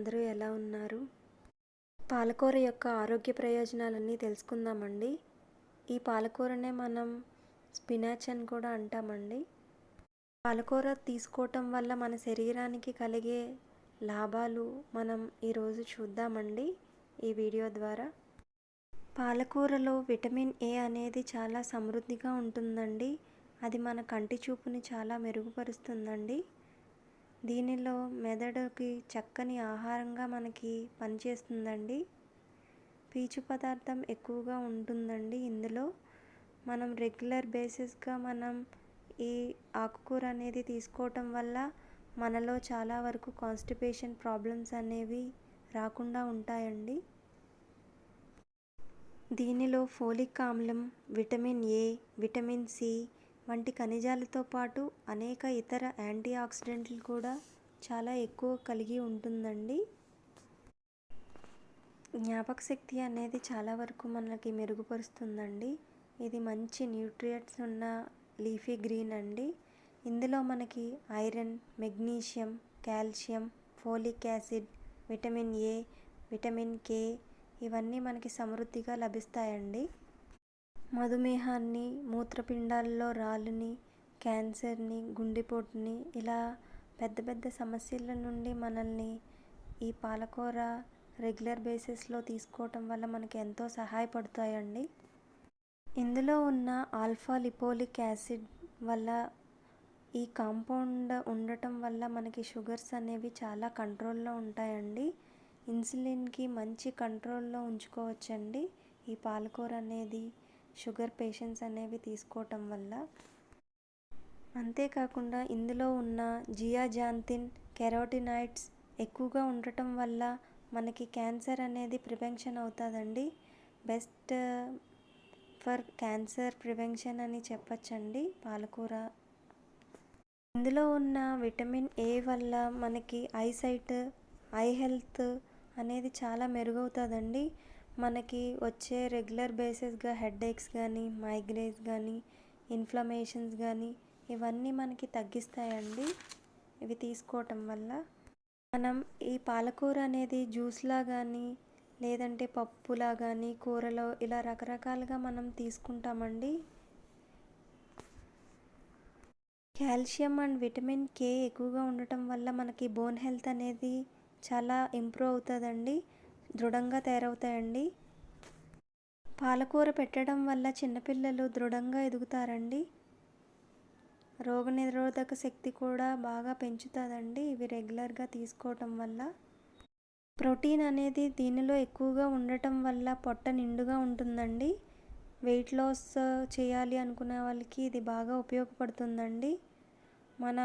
అందరూ ఎలా ఉన్నారు? పాలకూర యొక్క ఆరోగ్య ప్రయోజనాలన్నీ తెలుసుకుందామండి. ఈ పాలకూరనే మనం స్పినాచ్ అని కూడా అంటామండి. పాలకూర తీసుకోవటం వల్ల మన శరీరానికి కలిగే లాభాలు మనం ఈరోజు చూద్దామండి ఈ వీడియో ద్వారా. పాలకూరలో విటమిన్ ఏ అనేది చాలా సమృద్ధిగా ఉంటుందండి. అది మన కంటి చూపుని చాలా మెరుగుపరుస్తుందండి. దీనిలో మెదడుకి చక్కని ఆహారంగా మనకి పనిచేస్తుందండి. పీచు పదార్థం ఎక్కువగా ఉంటుందండి ఇందులో. మనం రెగ్యులర్ బేసిస్గా ఈ ఆకుకూర అనేది తీసుకోవటం వల్ల మనలో చాలా వరకు కాన్స్టిపేషన్ ప్రాబ్లమ్స్ అనేవి రాకుండా ఉంటాయండి. దీనిలో ఫోలిక్ ఆమ్లం, విటమిన్ ఏ, విటమిన్ సి వంటి ఖనిజాలతో పాటు అనేక ఇతర యాంటీ ఆక్సిడెంట్లు కూడా చాలా ఎక్కువ కలిగి ఉంటుందండి. జ్ఞాపక శక్తి అనేది చాలా వరకు మనకి మెరుగుపరుస్తుందండి. ఇది మంచి న్యూట్రియంట్స్ ఉన్న లీఫీ గ్రీన్ అండి. ఇందులో మనకి iron, magnesium, calcium, folic acid, vitamin A, vitamin K ఇవన్నీ మనకి సమృద్ధిగా లభిస్తాయండి. మధుమేహాన్ని, మూత్రపిండాలలో రాళ్ళని, క్యాన్సర్ని, గుండెపోటుని ఇలా పెద్ద పెద్ద సమస్యల నుండి మనల్ని ఈ పాలకూర రెగ్యులర్ బేసిస్లో తీసుకోవటం వల్ల మనకి ఎంతో సహాయపడతాయండి. ఇందులో ఉన్న ఆల్ఫా లిపోలిక్ యాసిడ్ వల్ల ఈ కాంపౌండ్ ఉండటం వల్ల మనకి షుగర్స్ అనేవి చాలా కంట్రోల్లో ఉంటాయండి. ఇన్సులిన్కి మంచి కంట్రోల్లో ఉంచుకోవచ్చండి ఈ పాలకూర అనేది షుగర్ పేషెంట్స్ అనేవి తీసుకోవటం వల్ల. అంతేకాకుండా ఇందులో ఉన్న జియాజాంతిన్, కెరోటినాయిడ్స్ ఎక్కువగా ఉండటం వల్ల మనకి క్యాన్సర్ అనేది ప్రివెన్షన్ అవుతుందండి. బెస్ట్ ఫర్ క్యాన్సర్ ప్రివెన్షన్ అని చెప్పచ్చండి పాలకూర. ఇందులో ఉన్న విటమిన్ ఏ వల్ల మనకి ఐసైట్, ఐ హెల్త్ అనేది చాలా మెరుగవుతుందండి. మనకి వచ్చే రెగ్యులర్ బేసిస్గా హెడేక్స్ కానీ, మైగ్రేన్స్ కానీ, ఇన్ఫ్లమేషన్స్ కానీ ఇవన్నీ మనకి తగ్గిస్తాయండి ఇవి తీసుకోవటం వల్ల. మనం ఈ పాలకూర అనేది జ్యూస్లా కానీ లేదంటే పప్పులా కానీ కూరలో ఇలా రకరకాలుగా మనం తీసుకుంటామండి. కాల్షియం అండ్ విటమిన్ కే ఎక్కువగా ఉండటం వల్ల మనకి బోన్ హెల్త్ అనేది చాలా ఇంప్రూవ్ అవుతుందండి, దృఢంగా తయారవుతాయండి. పాలకూర పెట్టడం వల్ల చిన్నపిల్లలు దృఢంగా ఎదుగుతారండి. రోగనిరోధక శక్తి కూడా బాగా పెంచుతుందండి ఇవి రెగ్యులర్గా తీసుకోవటం వల్ల. ప్రోటీన్ అనేది దీనిలో ఎక్కువగా ఉండటం వల్ల పొట్ట నిండుగా ఉంటుందండి. వెయిట్ లాస్ చేయాలి అనుకునే వాళ్ళకి ఇది బాగా ఉపయోగపడుతుందండి. మన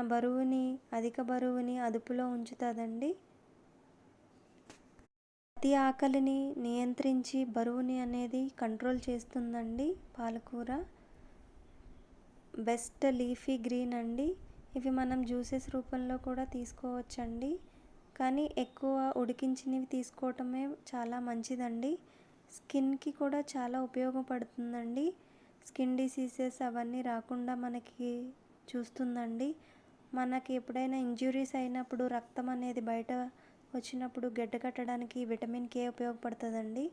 అధిక బరువుని అదుపులో ఉంచుతుందండి. అతి ఆకలిని నియంత్రించి బరువుని అనేది కంట్రోల్ చేస్తుందండి పాలకూర. బెస్ట్ లీఫీ గ్రీన్ అండి. ఇవి మనం జ్యూసెస్ రూపంలో కూడా తీసుకోవచ్చండి. కానీ ఎక్కువ ఉడికించినవి తీసుకోవటమే చాలా మంచిదండి. స్కిన్కి కూడా చాలా ఉపయోగపడుతుందండి. స్కిన్ డిసీజెస్ అవన్నీ రాకుండా మనకి చూస్తుందండి. మనకి ఎప్పుడైనా ఇంజ్యూరీస్ అయినప్పుడు రక్తం అనేది బయట వచ్చినప్పుడు గడ్డకట్టడానికి విటమిన్ కే ఉపయోగపడుతుందండి.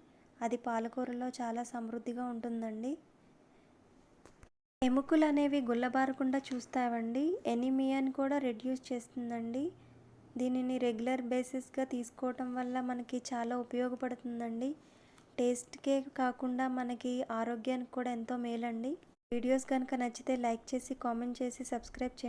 అది పాలకూరలో చాలా సమృద్ధిగా ఉంటుందండి. ఎముకలు అనేవి గుల్లబారకుండా చూస్తామండి. ఎనీమియాని కూడా రెడ్యూస్ చేస్తుందండి. దీనిని రెగ్యులర్ బేసిస్గా తీసుకోవటం వల్ల మనకి చాలా ఉపయోగపడుతుందండి. టేస్ట్కే కాకుండా మనకి ఆరోగ్యానికి కూడా ఎంతో మేలండి. వీడియోస్ కనుక నచ్చితే లైక్ చేసి, కామెంట్ చేసి, సబ్స్క్రైబ్ చేయండి.